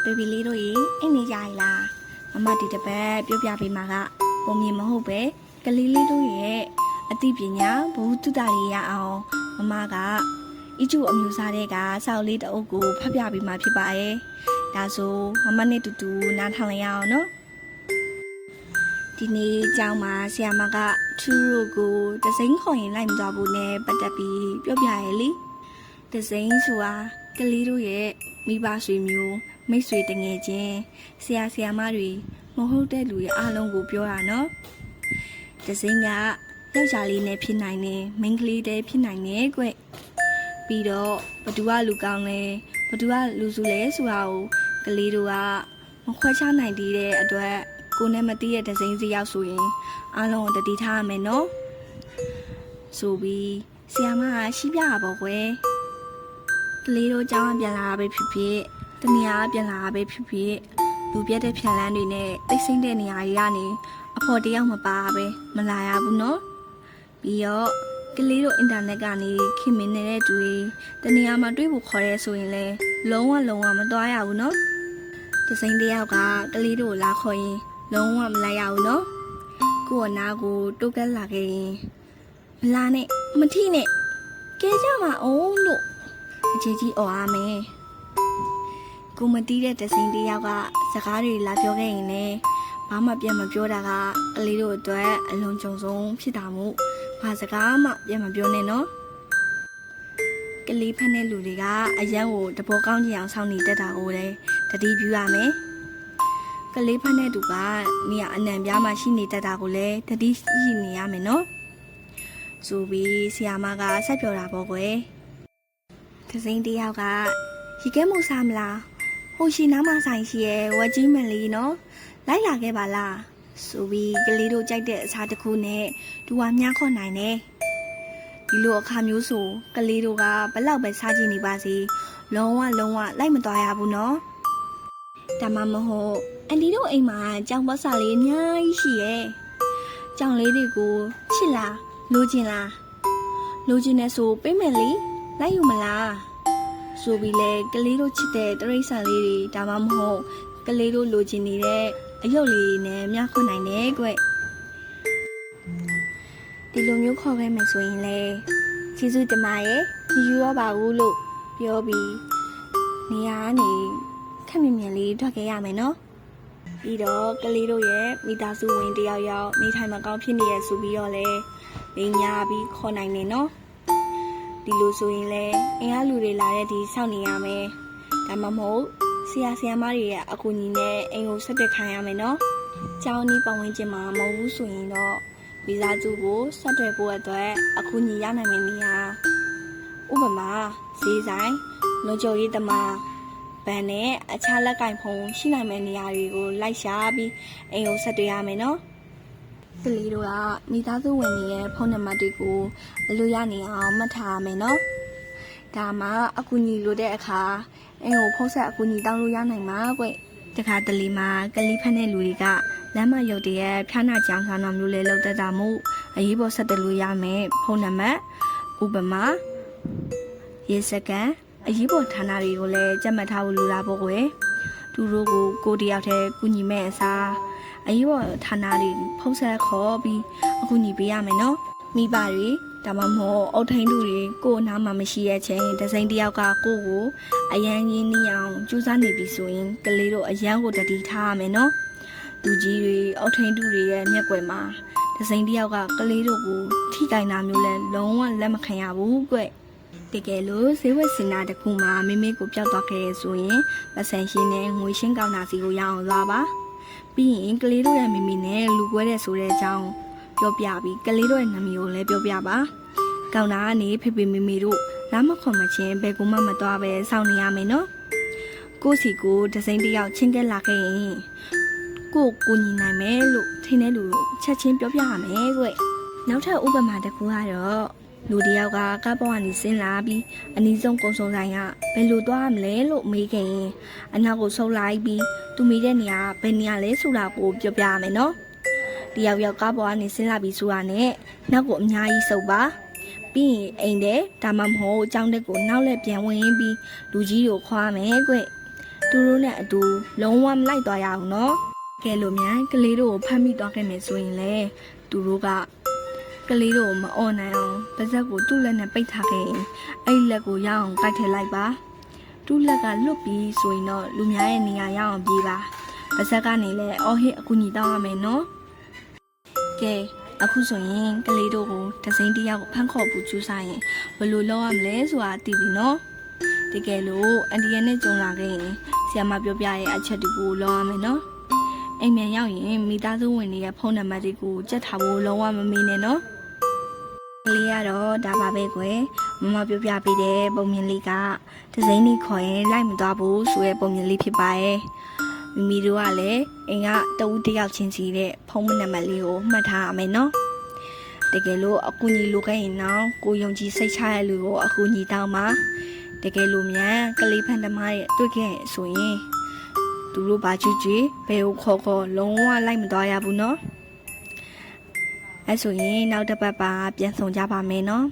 baby လေးတို့ရေအိမ်နေကြရလားမမဒီတပတ်ပြောပြပေးမှာကပုံမြင်မဟုတ်ပဲကလေးလေးတို့ရဲ့အသိပညာဘဝတုတ္တလေးရအောင်မမကအီကျူအမျိုးသားတွေကစောက်လေးတအုပ်ကိုဖတ်ပြပေးမှာဖြစ်ပါရဲ့ဒါဆိုမမနဲ့တူတူနားထောင်လိုက်ရအောင်နော်ဒီနေ့ကျောင်းမှာဆရာမကထူးတို့ကိုတစိမ့်ခေါ်ရင်လိုက်မသွားဘူးနဲ့ပတ်သက်ပြီးပြောပြရဲလေတစိမ့်ဆိုတာကလေးတို့ရဲ့မိဘဆွေမျိုးမိတ်ဆွေတငယ်ချင်းဆရာဆရာမတွေမဟုတ်တဲ့လူတွေအားလုံးကိုပြောတာနော်တစိမ့်ကယောက်ျားလေးနဲ့ဖြစ်နိုင်တယ်မိန်းကလေးတည်းဖြစ်နိုင်တယ်ကွပြီးတော့ဘသူကလူကောင်းလဲဘသူကလူစုလဲဆိုတာကိုကလေးတို့ကမခွဲခြားနိုင်သေးတဲ့အတွက်ကိုနဲ့မသိတဲ့ဒဇိန်းစီရောက်ဆိုရင်အားလုံးကိုတတိထားရမယ်နော်ဆိုပြီးဆရာမကရှင်းပြတာပေါ့ကွယ်ကလေးတို့ကျောင်းပြန်လာတာပဲဖြစ်ဖြစ်တနေရာပြန်လာတာပဲဖြစ်ဖြစ်လူပြတ်တဲ့ဖြန်လန်းတွေနဲ့တိတ်ဆိတ်တဲ့နေရာတွေကနေအဖော်တယောက်မပါပဲမလာရဘူးနော်ပြီးတော့ကလေးတို့အင်တာနက်ကနေခင်မင်းနေတဲ့သူတွေတနေရာမှာတွေ့ဖို့ခေါ်ရဲဆိုရင်လဲလုံးဝမသွားရဘူးနော်ဒဇိန်းတယောက်ကကလေးတို့လာခေါ်ရင်လုံးဝမလိုက်ရဘူးနော်ကို့အနာကိုတိုးကက်လာခဲ့ရင်မလာနဲ့မထီးနဲ့ကဲကြမှာအောင်လို့အကြီးကြီးအော်အားမယ်ကိုမတီးတဲ့ဒဇိန်းတယောက်ကစကားတွေလာပြောခဲ့ရင်လည်းဘာမှပြန်မပြောတာကကလေးတို့အတွက်အလုံးကြုံဆုံးဖြစ်တာမို့ဘာစကားမှပြန်မပြောနဲ့နော်ကလေးဖက်တဲ့လူတွေကအရန်ကိုတဘောကောင်းကြအောင်စောင့်နေတတ်တာကိုလည်းတတိပြုရမယ်ကလေးဖက်တဲ့သူကနေရာအနံပြားမှရှိနေတတ်တာကိုလည်းတတိရှိနေရမယ်နော်ဆိုပြီးဆရာမကဆက်ပြောတာပေါ့ကွယ်ဒဇိန်းတယောက်ကရေခဲမို့စားမလားဟိုရှိနားမဆိုင်ရှိရဲ့ဝက်ကြီးမလေးနော်လိုက်လာခဲ့ပါလားဆိုပြီးကလေးတို့ကြိုက်တဲ့အစားတစ်ခုနဲ့သူကမြားခေါ်နိုင်တယ်ဒီလိုအခါမျိုးဆိုကလေးတို့ကဘလောက်ပဲစားကြည့်နေပါစေလုံးဝလိုက်မသွားရဘူးနော်ဒါမှမဟုတ်အန်ဒီတို့အိမ်မှာကြောင်ပတ်စာလေးအများကြီးရှိရဲ့ကြောင်လေးတွေကိုချစ်လားလိုချင်လားလိုချင်နေဆိုပေးမယ်လေလိုက်ယူမလားဆိုပြီးလေကလေးတို့ချစ်တဲ့တရိတ်ဆန်လေးတွေဒါမှမဟုတ်ကလေးတို့လိုချင်နေတဲ့အယုတ်လေးနဲ့မြခွန်နိုင်တယ်ကွဒီလိုမျိုးခေါ်ခဲ့မယ်ဆိုရင်လေကျေးဇူးတင်ပါရဲ့ယူရပါဘူးလို့ပြောပြီးနေရာကနေခက်မြင်လေးထွက်ခဲ့ရမယ်နော်ပြီးတော့ကလေးတို့ရဲ့မိသားစုဝင်တယောက်နေထိုင်မကောင်းဖြစ်နေရဆိုပြီးတော့လေနေညာပြီးခေါ်နိုင်နေနော်ဒီလိုဆိုရင်လေအင်အားလူတွေလာတဲ့ဒီစောင့်နေရမယ်ဒါမှမဟုတ်ဆရာဆရာမတွေရဲ့အကူအညီနဲ့အိမ်ကိုဆက်သွယ်ခိုင်းရမယ်နော်ကျောင်းဤပတ်ဝန်းကျင်မှာမဟုတ်ဘူးဆိုရင်တော့ဗီဇာကျူကိုဆက်သွယ်ဖို့အတွက်အကူအညီရနိုင်မယ့်နေရာဥပမာဈေးဆိုင်လုံခြုံရေးသမားဗန်နဲ့အခြားလက်ကင်ဖုန်းရှိနိုင်မယ့်နေရာတွေကိုလိုက်ရှာပြီးအိမ်ကိုဆက်သွယ်ရမယ်နော်ကလေးတို့ကမိသားစုဝင်တွေရဲ့ဖုန်းနံပါတ်တွေကိုဘယ်လိုရနေအောင်မှတ်ထားရမယ်နော်ဒါမှအကူအညီလိုတဲ့အခါအိမ်ကိုဖုန်းဆက်အကူအညီတောင်းလို့ရနိုင်မှာကွတခါတလေမှာကလေးဖက်တဲ့လူတွေကလမ်းမရုပ်တရက်ဖျားနာကြောင်ဆောင်တော်မျိုးလေးလောက်တတ်တာမို့အရေးပေါ်ဆက်သွယ်လို့ရမယ်ဖုန်းနံပါတ်ဥပမာရေစကန်အရေးပေါ်ဌာနတွေကိုလည်းကြက်မှတ်ထားဖို့လိုတာပေါ့ကွယ်သူတို့ကိုတယောက်တည်းကူညီမဲ့အစားအရေးပေါ်ဌာနတွေဖုန်းဆက်ခေါ်ပြီးအကူအညီပေးရမယ်နော်မိဘတွေဒါမှမဟုတ်အုတ်ထိန်သူတွေကိုနားမှာမရှိတဲ့ချိန်ဒဇိန်းတယောက်ကကိုအရန်ရင်းနှီးအောင်ကြိုးစားနေပြီဆိုရင်ကလေးတို့အရန်ကိုတတိထားရမယ်နော်လူကြီးတွေအုတ်ထိန်သူတွေရဲ့မျက်ကွယ်မှာဒဇိန်းတယောက်ကကလေးတို့ကိုထိကိုင်တာမျိုးလဲလုံးဝလက်မခံရဘူးကွတကယ်လို့ဈေးဝယ်စင်တာတစ်ခုမှာမိမိကိုပျောက်သွားခဲ့ရဆိုရင်ပတ်စံရှင်းနဲ့ငွေရှင်းကောင်းတာစီကိုရအောင်လာပါပြီးရင်ကလေးတို့ရဲ့မိမိနဲ့လူကွဲတဲ့ဆိုတဲ့အကြောင်းပြောပြပြီးကလေးတို့ရဲ့နာမည်ကိုလည်းပြောပြပါကောင်းတာကနေဖေဖေမေမေတို့လမ်းမခွန်မချင်းဘယ်ကူမှမသွားပဲစောင့်နေရမယ်နော်ကိုစီကိုဒဇိန်းတယောက်ချင်းကဲလာခဲ့ရင်ကိုညီနိုင်မယ်လို့ထင်တဲ့လူချက်ချင်းပြောပြရမယ်ကွနောက်ထပ်ဥပမာတစ်ခုကတော့လူတယောက်ကကားပေါ်ကနေဆင်းလာပြီးအနီးဆုံးကုန်းစုံဆိုင်ကဘယ်လိုသွားရမလဲလို့မေးခင်အနောက်ကိုဆုပ်လိုက်ပြီးသူမိတဲ့နေရာဘယ်နေရာလဲဆိုတာကိုပြောပြရမယ်နော်တယောက်ကားပေါ်ကနေဆင်းလာပြီးဆိုတာနဲ့နောက်ကိုအများကြီးဆုပ်ပါပြီးရင်အိမ်ထဲဒါမှမဟုတ်အကြောင်းတက်ကိုနောက်လက်ပြန်ဝင်ပြီးလူကြီးကိုခွာမယ်ကွတ သူတို့နဲ့အတူလုံးဝမလိုက်သွားရအောင်နော်ကဲလို့မြန်ကလေးတို့ကိုဖမ်းမိသွားခဲ့မယ်ဆိုရင်လေသူတို့ကကလေးတို့ကိုမအော်နိုင်အောင်ပါဇက်ကိုသူ့လက်နဲ့ပိတ်ထားခဲ့ရင်အဲ့လက်ကိုရအောင်ကိုက်ထည့်လိုက်ပါသူ့လက်ကလွတ်ပြီးဆိုရင်တော့လူများရဲ့နေရာရအောင်ပြေးပါပါဇက်ကနေလဲအော်ဟစ်အကူညီတောင်းရမယ်နော်ကဲအခုဆိုရင်ကလေးတို့ကိုတစိမ့်တယောက်ဖမ်းခေါ်ဖို့ကြိုးစားရင်ဘယ်လိုလုပ်ရမလဲဆိုတာသိပြီနော်တကယ်လို့အန်တီရဲ့နဲ့ကြုံလာခဲ့ရင်ဆရာမပြောပြရဲ့အချက်တွေကိုလုပ်ရမယ်နော်အိမ်မြန်ရောက်ရင်မိသားစုဝင်တွေရဲ့ဖုန်းနံပါတ်တွေကိုကြက်ထားဖို့လုံးဝမမေ့နဲ့နော်ကလေးကတော့ဒါပါပဲကွယ်မမပြောပြပေးတဲ့ပုံမြင်လေးကတစိမ့်လေးခေါ်ရင်လိုက်မသွားဘူးဆိုတဲ့ပုံမြင်လေးဖြစ်ပါရဲ့မိမိတို့ကလည်းအိမ်ကတဦးတယောက်ချင်းစီတဲ့ဖုန်းနံပါတ်လေးကိုမှတ်ထားရမယ်နော်တကယ်လို့အကူကြီးလိုခဲ့ရင်တော့ကိုယုံကြည်စိတ်ချရတဲ့လူကိုအကူကြီးတောင်းပါတကယ်လို့မြန်ကလေးဖန်သမားရဲ့တွေ့ခဲ့ရင်ဆိုရင်သူတို့ဘာကြည့်ကြည့်ဘယ်ကိုခေါ်လုံးဝလိုက်မသွားရဘူးနော်အဲဆိုရင်နောက်တစ်ပတ်ပါပြန်ဆောင်ကြပါမယ်နော်